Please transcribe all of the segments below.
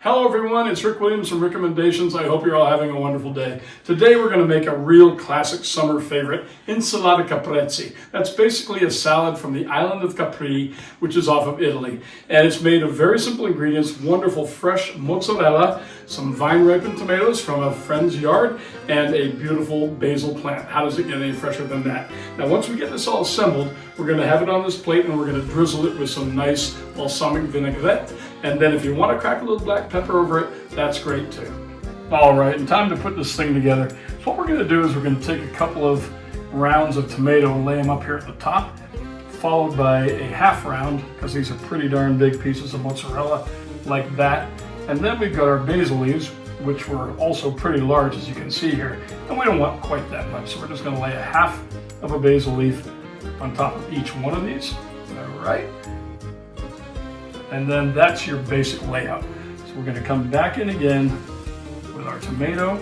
Hello everyone, it's Rick Williams from Recommendations. I hope you're all having a wonderful day. Today we're going to make a real classic summer favorite, Insalata Caprese. That's basically a salad from the island of Capri, which is off of Italy. And it's made of very simple ingredients, wonderful fresh mozzarella, some vine-ripened tomatoes from a friend's yard, and a beautiful basil plant. How does it get any fresher than that? Now once we get this all assembled, we're going to have it on this plate and we're going to drizzle it with some nice balsamic vinaigrette. And then if you want to crack a little black pepper over it, that's great too. All right, and time to put this thing together. So what we're going to do is we're going to take a couple of rounds of tomato and lay them up here at the top, followed by a half round, because these are pretty darn big pieces of mozzarella, like that. And then we've got our basil leaves, which were also pretty large, as you can see here. And we don't want quite that much, so we're just going to lay a half of a basil leaf on top of each one of these. All right. And then that's your basic layout. So we're going to come back in again with our tomato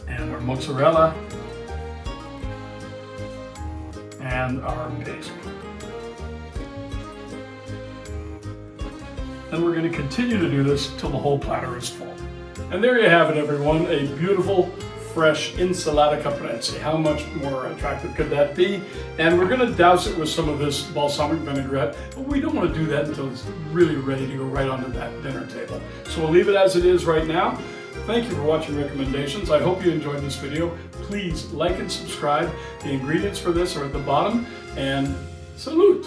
and our mozzarella and our basil. And we're going to continue to do this until the whole platter is full. And there you have it, everyone, a beautiful fresh Insalata Caprese. How much more attractive could that be? And we're going to douse it with some of this balsamic vinaigrette, but we don't want to do that until it's really ready to go right onto that dinner table. So we'll leave it as it is right now. Thank you for watching Recommendations. I hope you enjoyed this video. Please like and subscribe. The ingredients for this are at the bottom, and salute!